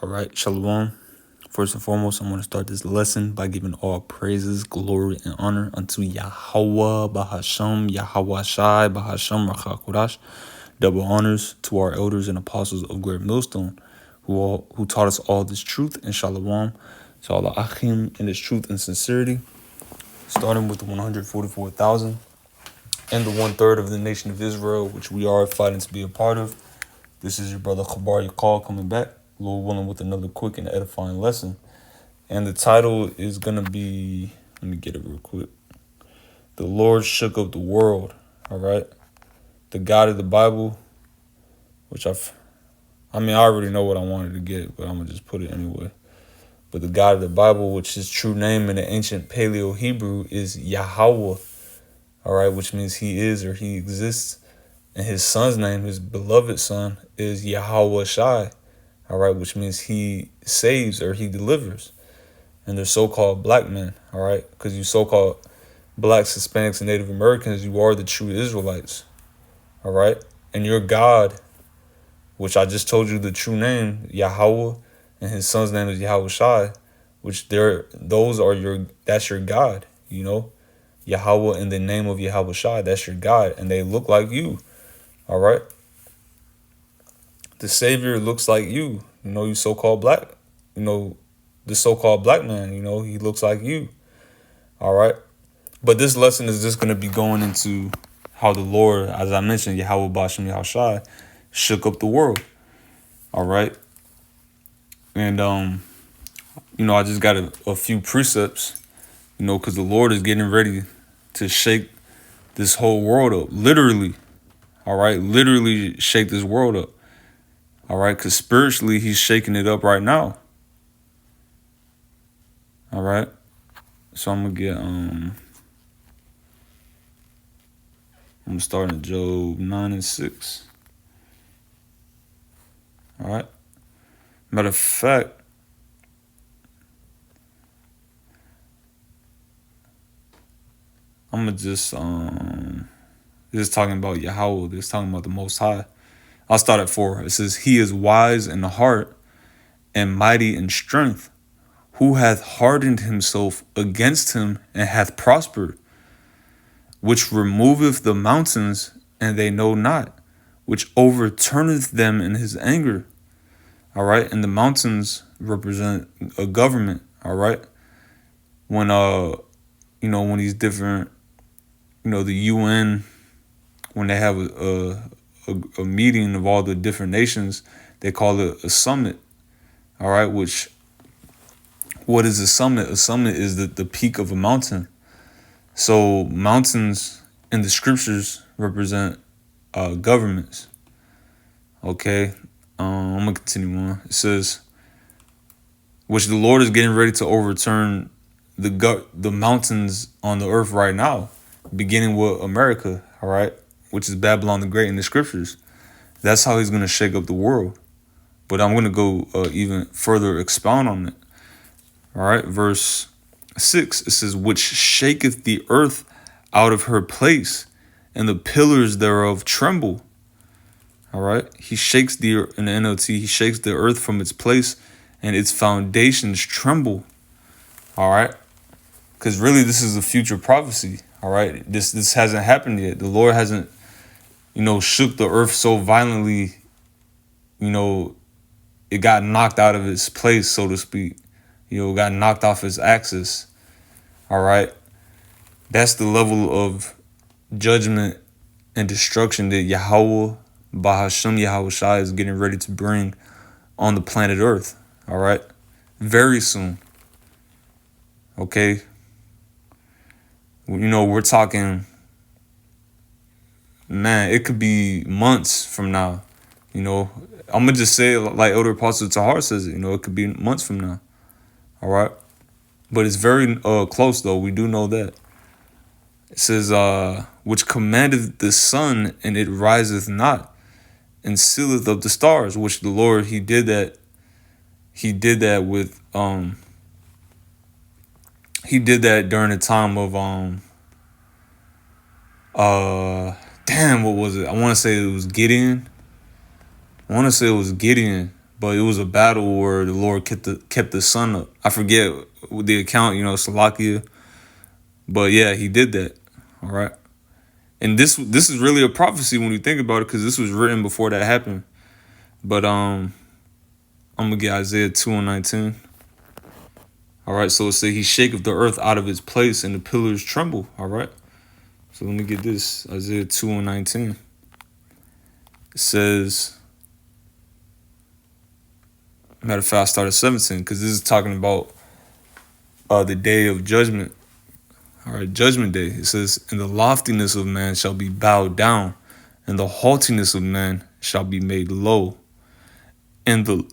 All right, Shalom. First and foremost, I'm going to start this lesson by giving all praises, glory, and honor unto Yahweh, Bahasham, Yahweh Shai, Bahasham, Rachakodash. Double honors to our elders and apostles of Great Millstone, who taught us all this truth and Shalom. To all the Achim in this truth and sincerity, starting with the 144,000 and the 1/3 of the nation of Israel, which we are fighting to be a part of. This is your brother Chabar Yakal coming back, Lord willing, with another quick and edifying lesson. And the title is going to be, let me get it real quick. The Lord shook up the world, all right? The God of the Bible, which I already know what I wanted to get, but I'm going to just put it anyway. But the God of the Bible, which his true name in the ancient Paleo Hebrew is Yahweh, all right, which means he is or he exists. And his son's name, his beloved son, is Yahweh Shai, all right, which means he saves or he delivers. And they're so-called black men, all right, because you so-called blacks, Hispanics, and Native Americans, you are the true Israelites, all right? And your God, which I just told you the true name, Yahweh, and his son's name is Yahweh Shai, which that's your God, you know? Yahweh in the name of Yahweh Shai, that's your God, and they look like you, all right? The Savior looks like you so-called black, the so-called black man, he looks like you, all right? But this lesson is just going to be going into how the Lord, as I mentioned, Yahweh Bashem Yahushai, shook up the world, all right? And, I just got a few precepts, because the Lord is getting ready to shake this whole world up, literally, all right? Literally shake this world up, all right? Because spiritually, he's shaking it up right now, all right? So I'm going to get, I'm starting at Job 9:6, all right? Matter of fact, I'm going to just, this is talking about Yahweh, this is talking about the Most High. I'll start at 4. It says, he is wise in the heart and mighty in strength. Who hath hardened himself against him and hath prospered? Which removeth the mountains, and they know not, which overturneth them in his anger. All right, and the mountains represent a government. All right, when when these different, the UN, when they have a meeting of all the different nations, they call it a summit. All right, what is a summit? A summit is the peak of a mountain. So mountains in the scriptures represent governments. Okay, I'm gonna continue on. It says, which the Lord is getting ready to overturn the mountains on the earth right now, beginning with America. All right, which is Babylon the Great in the scriptures. That's how he's gonna shake up the world. But I'm gonna go even further expound on it. All right, verse 6, it says, which shaketh the earth out of her place, and the pillars thereof tremble. All right, he shakes in the NLT, he shakes the earth from its place, and its foundations tremble. All right, because really this is a future prophecy. All right, this hasn't happened yet. The Lord hasn't, shook the earth so violently, it got knocked out of its place, so to speak. Got knocked off its axis. All right. That's the level of judgment and destruction that Yahweh, Bahasham Yahweh Shai, is getting ready to bring on the planet Earth. All right. Very soon. Okay. We're talking, man, it could be months from now. I'm going to just say it like Elder Apostle Tahar says it. It could be months from now. All right. But it's very close, though. We do know that. It says, which commandeth the sun, and it riseth not, and sealeth up the stars, which the Lord, he did that with, he did that during the time of, what was it? I want to say it was Gideon, but but it was a battle where the Lord kept the sun up. I forget the account, Salakia, but yeah, he did that. All right, and this is really a prophecy when you think about it, because this was written before that happened. But I'm gonna get Isaiah 2:19. All right, so it says he shaketh the earth out of its place and the pillars tremble. All right, so let me get this, Isaiah 2:19. It says, matter of fact, I started 17 because this is talking about the day of judgment. All right, judgment day. It says, and the loftiness of man shall be bowed down, and the haughtiness of man shall be made low. And the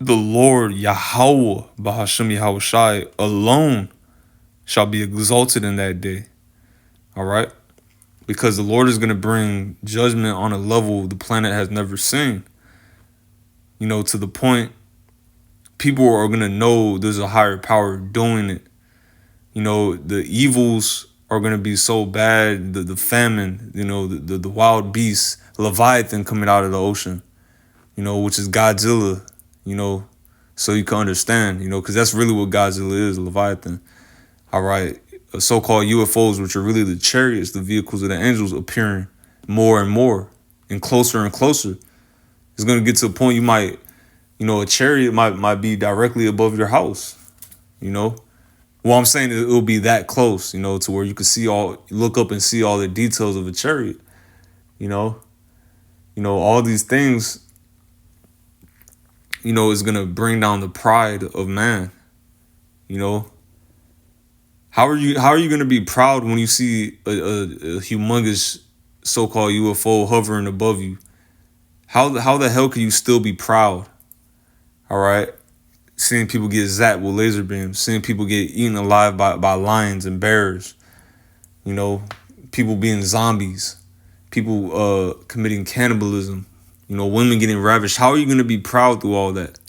Lord Yahweh, Bahashem Yahushai, alone shall be exalted in that day. All right? Because the Lord is going to bring judgment on a level the planet has never seen. To the point people are going to know there's a higher power doing it. The evils are going to be so bad, the famine, the wild beasts, Leviathan coming out of the ocean, which is Godzilla, so you can understand, because that's really what Godzilla is, Leviathan. All right, so-called UFOs, which are really the chariots, the vehicles of the angels, appearing more and more and closer. It's going to get to a point you might, a chariot might be directly above your house, Well, I'm saying it will be that close, to where you can look up and see all the details of a chariot, all these things, is going to bring down the pride of man, How are you going to be proud when you see a humongous so-called UFO hovering above you? How the hell can you still be proud? All right. Seeing people get zapped with laser beams, seeing people get eaten alive by lions and bears, people being zombies, people committing cannibalism, women getting ravished. How are you going to be proud through all that?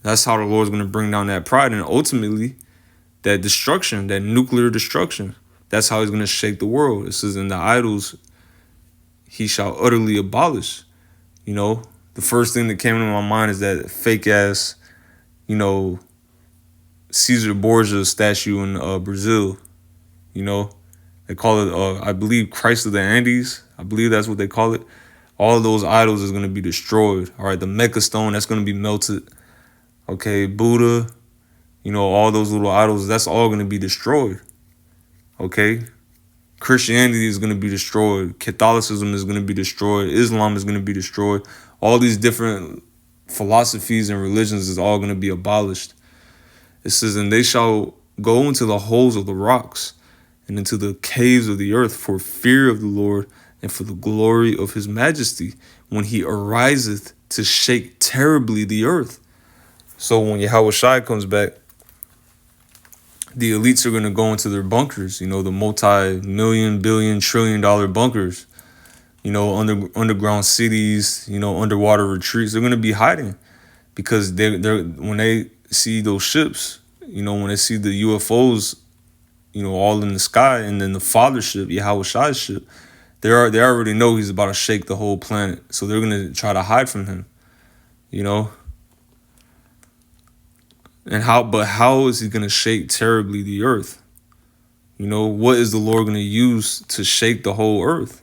That's how the Lord's going to bring down that pride, and ultimately that destruction, that nuclear destruction. That's how he's going to shake the world. It says, in the idols he shall utterly abolish. The first thing that came into my mind is that fake ass, Caesar Borgia statue in Brazil. They call it, I believe, Christ of the Andes. I believe that's what they call it. All of those idols is going to be destroyed. All right, the Mecca stone, that's going to be melted. Okay, Buddha, all those little idols, that's all going to be destroyed. Okay, Christianity is going to be destroyed. Catholicism is going to be destroyed. Islam is going to be destroyed. All these different philosophies and religions is all going to be abolished. It says, and they shall go into the holes of the rocks and into the caves of the earth for fear of the Lord and for the glory of his majesty, when he ariseth to shake terribly the earth. So when Yahushua comes back, the elites are going to go into their bunkers, the multi-million, billion, trillion-dollar bunkers, underground cities, underwater retreats. They're going to be hiding because they're when they see those ships, when they see the UFOs, all in the sky, and then the father ship, Yahushua's ship, they already know he's about to shake the whole planet. So they're going to try to hide from him, And how is he going to shake terribly the earth? What is the Lord going to use to shake the whole earth?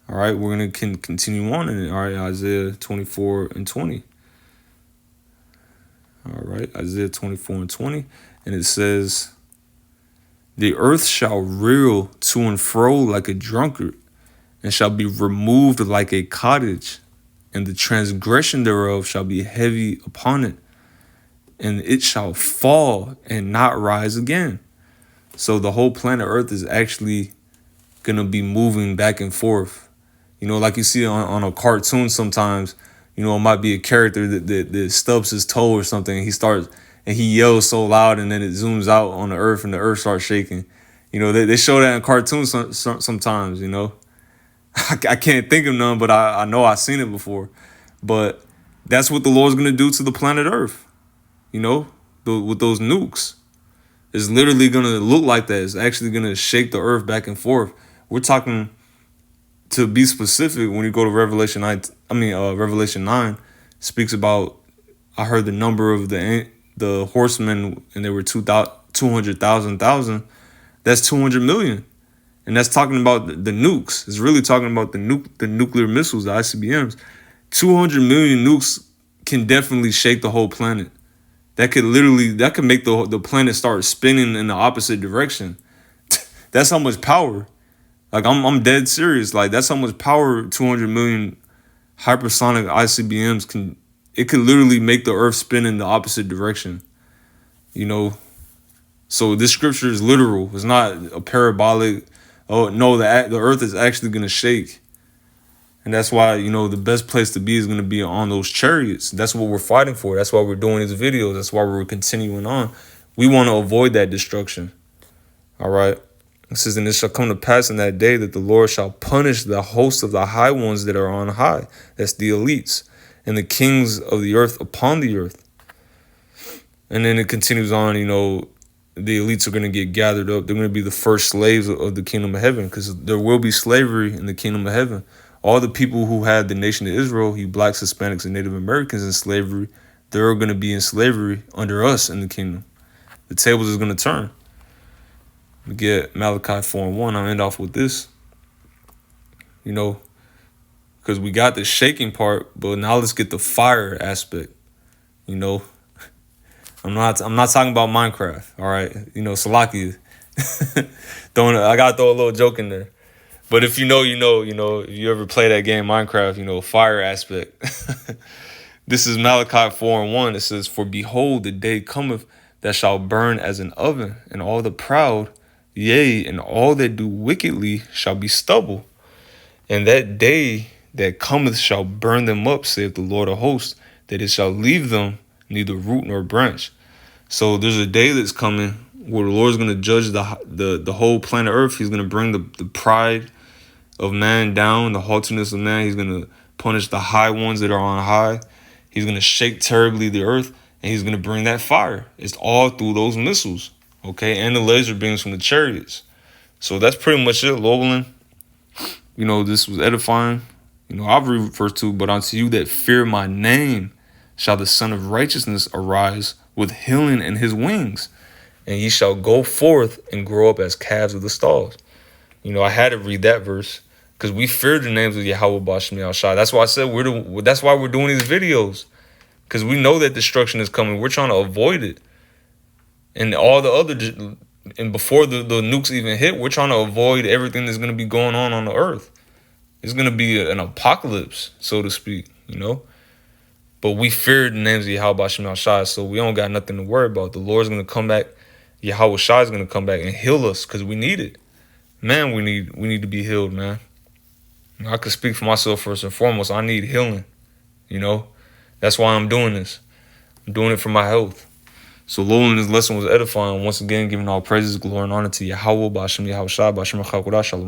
All right, we're going to continue on in it. All right, Isaiah 24:20. All right, Isaiah 24:20. And it says, the earth shall reel to and fro like a drunkard, and shall be removed like a cottage, and the transgression thereof shall be heavy upon it, and it shall fall and not rise again. So the whole planet Earth is actually going to be moving back and forth. Like you see on a cartoon sometimes, it might be a character that stubs his toe or something, and he yells so loud, and then it zooms out on the earth and the earth starts shaking. They show that in cartoons sometimes, I can't think of none, but I know I've seen it before. But that's what the Lord's going to do to the planet Earth. With those nukes. It's literally going to look like that. It's actually going to shake the earth back and forth. We're talking, to be specific, when you go to Revelation 9, speaks about, I heard the number of the horsemen, and there were 200,000. That's 200 million. And that's talking about the nukes. It's really talking about the nuclear missiles, the ICBMs. 200 million nukes can definitely shake the whole planet. That could make the planet start spinning in the opposite direction. That's how much power. Like, I'm dead serious. Like, that's how much power 200 million hypersonic ICBMs can. It could literally make the Earth spin in the opposite direction. So this scripture is literal. It's not a parabolic. Oh no, the Earth is actually gonna shake, and that's why the best place to be is gonna be on those chariots. That's what we're fighting for. That's why we're doing these videos. That's why we're continuing on. We want to avoid that destruction. All right. It says, and it shall come to pass in that day that the Lord shall punish the host of the high ones that are on high. That's the elites, and the kings of the earth upon the earth. And then it continues on, the elites are going to get gathered up. They're going to be the first slaves of the kingdom of heaven, because there will be slavery in the kingdom of heaven. All the people who had the nation of Israel, you blacks, Hispanics, and Native Americans in slavery, they're going to be in slavery under us in the kingdom. The tables is going to turn. We get Malachi 4:1. I'll end off with this. Because we got the shaking part, but now let's get the fire aspect. I'm not talking about Minecraft. All right, Salakia. I gotta throw a little joke in there. But if you if you ever play that game Minecraft, fire aspect. This is Malachi 4:1. It says, "For behold, the day cometh that shall burn as an oven, and all the proud, yea, and all that do wickedly shall be stubble. And that day that cometh shall burn them up, saith the Lord of hosts, that it shall leave them neither root nor branch." So there's a day that's coming where the Lord's going to judge the whole planet Earth. He's going to bring the pride of man down, the haughtiness of man. He's going to punish the high ones that are on high. He's going to shake terribly the earth, and he's going to bring that fire. It's all through those missiles, okay, and the laser beams from the chariots. So that's pretty much it, Loveland. This was edifying. I've read verse 2, "But unto you that fear my name shall the Son of Righteousness arise with healing in his wings, and ye shall go forth and grow up as calves of the stalls." I had to read that verse because we fear the names of Yahweh Bashmi Al-Shai. That's why I said that's why we're doing these videos, because we know that destruction is coming. We're trying to avoid it. And all the other, and before the nukes even hit, we're trying to avoid everything that's going to be going on the earth. It's going to be an apocalypse, so to speak, But we fear the names of Yahweh Bashim Al-Shai, so we don't got nothing to worry about. The Lord's going to come back. Yahweh Shai is going to come back and heal us, because we need it. Man, we need to be healed, man. I can speak for myself first and foremost. I need healing, That's why I'm doing this. I'm doing it for my health. So, Lord, this lesson was edifying. Once again, giving all praises, glory, and honor to Yahweh Bashim Yahweh Shai Bashim Shalom.